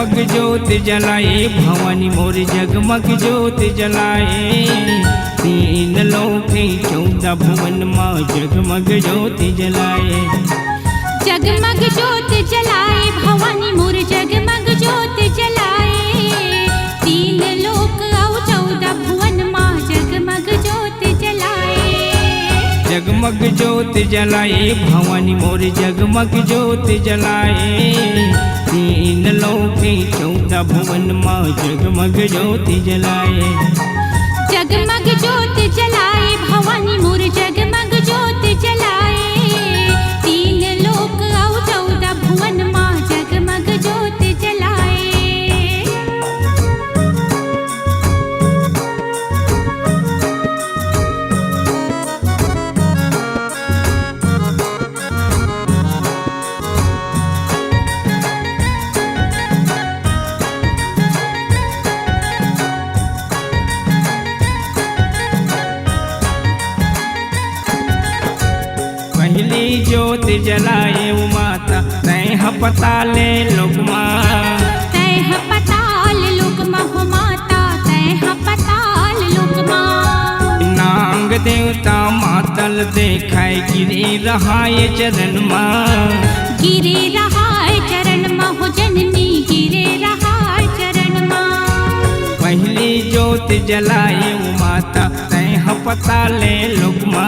जगमग ज्योत जलाए भवानी मोर जगमग ज्योत जलाए। तीन लोके 14 भुवन माँ जगमग ज्योत जलाए। जगमग ज्योत जलाए भवानी मोर जगमग ज्योत जलाए। तीन लोक और 14 भुवन माँ जगमग ज्योत जलाए। जगमग ज्योत जलाए भवानी मोर जगमग ज्योत जलाए। तीन लोके 14 भुवन माँ जगमग ज्योत जलाए। जगमग ज्योत जलाए भवानी मोर जगमग ज्योत जलाए। तीन लोक और 14 भुवन माँ जगमग ज्योत जलाए। पहली ज्योत जलाए माता तैह पताले लोकमा। तैह पताल लोकमा हो माता तैह पताल लोकमा। नांग देवता मातल देखाए गिरे रहाए चरण माँ। गिरे रहाए चरण माँ हो जननी गिरे रहाए चरण माँ। पहली ज्योत जलाए माता तैह पताले लोकमा।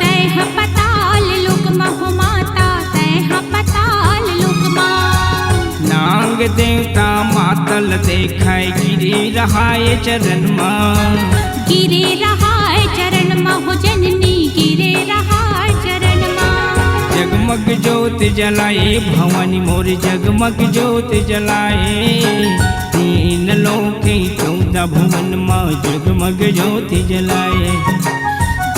तैह पताल लोकमा हो माता तैह पताल लोकमा। नांग देवता मातल देखाए गिरे रहाए चरण माँ। गिरे रहाए चरण माँ हो जननी गिरे रहाए चरण माँ। जगमग ज्योत जलाए भवानी मोर जगमग ज्योत जलाए। तीन लोके 14 भुवन माँ जगमग ज्योत जलाए।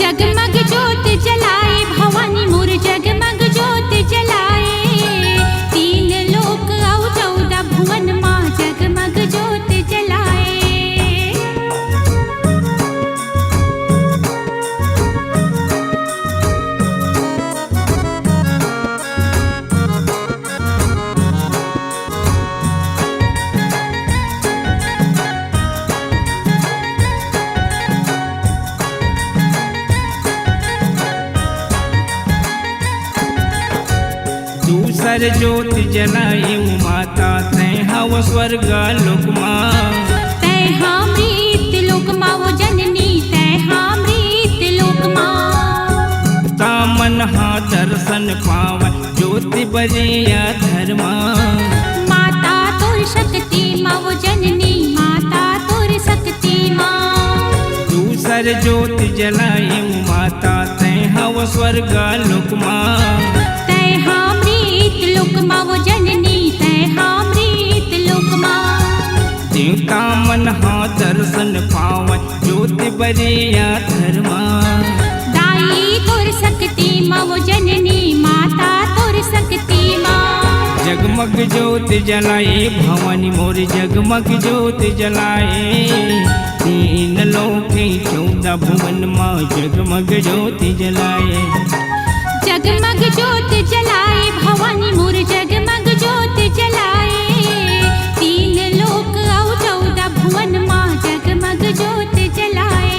जगमग ज्योत जलाए भवानी मोर जगमग ज्योत जलाए। तीन लोक और 14 भुवन माँ जगमग ज्योत जलाए। दूसर ज्योत जलाए माता तैह वो स्वर्ग लोकमा। तैह मृत लोकमा वो जननी तैह मृत लोकमा। तामन हा दर्शन पाव ज्योति बजिया धर्मा। माता तोर शक्ति माँ वो जननी माता तोर शक्ति माँ। दूसर ज्योत जलाए माता तैह वो स्वर्ग लोकमा। तैह मृत लोकमा वो जननी तैह मृत लोकमा। देवता मन हा दर्शन पाव ज्योति बजिया धर्मा। दाई तोर शक्ति माँ वो जननी माता तोर शक्ति माँ। जगमग ज्योत जलाए भवानी मोर जगमग ज्योत जलाए। तीन लोके 14 भुवन माँ जगमग ज्योत जलाए। जगमग ज्योत जलाए भवानी मोर जगमग ज्योत जलाए। तीन लोक और 14 भुवन माँ जगमग ज्योत जलाए।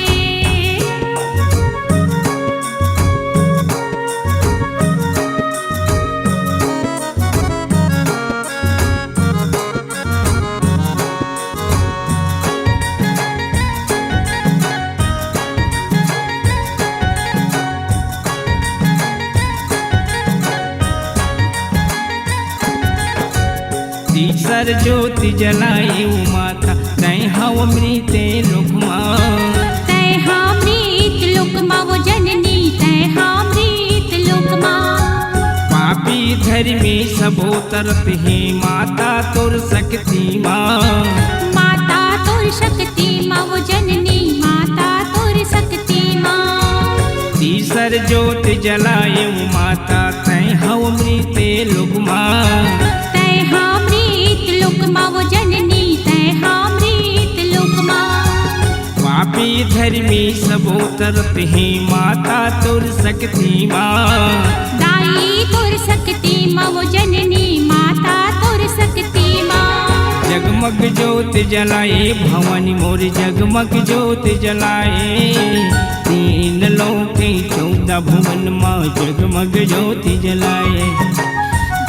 तीसर ज्योत जलाए माता तैह वो मृत लोकमा। तैह मृत लोकमा वो जननी तैह मृत लोकमा। पापी धर्मी सबो तरत है माता तोर शक्ति माँ। माता तोर शक्ति माँ वो जननी माता तोर शक्ति माँ। तीसर ज्योत जलाए माता तैह वो मृत लोकमा। तैह मृत लोकमा वो जननी तैह मृत लोकमा। पापी धर्मी सबो तरत है माता तोर शक्ति माँ। दाई तोर शक्ति माँ वो जननी माता तोर शक्ति माँ। जगमग ज्योत जलाए भवानी मोर जगमग ज्योत जलाए 3 लोके 14 भुवन माँ जगमग ज्योत जलाए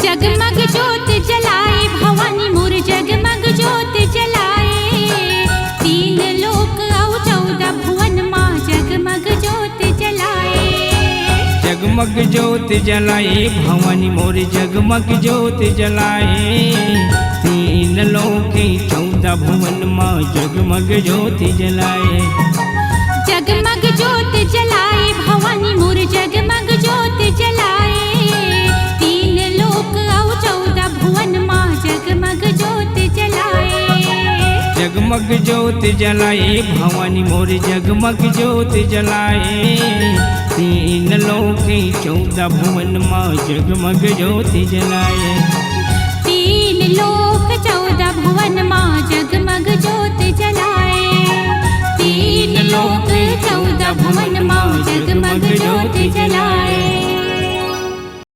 जगमग ज्योत जलाए भवानी मोर जगमग ज्योत जलाए 3 लोक और 14 भुवन माँ जगमग ज्योत जलाए जगमग ज्योत जलाए भवानी मोर जगमग ज्योत जलाए 3 लोके 14 भुवन माँ जगमग ज्योत जलाए जगमग ज्योत जलाए भवानी मोर जगमग ज्योत जलाए 3 लोक और 14 भुवन माँ जगमग ज्योत जलाए जगमग ज्योत जलाए भवानी मोर जगमग ज्योत जलाए 3 लोके 14 भुवन माँ जगमग ज्योत जलाए 3 लोक 14 भुवन माँ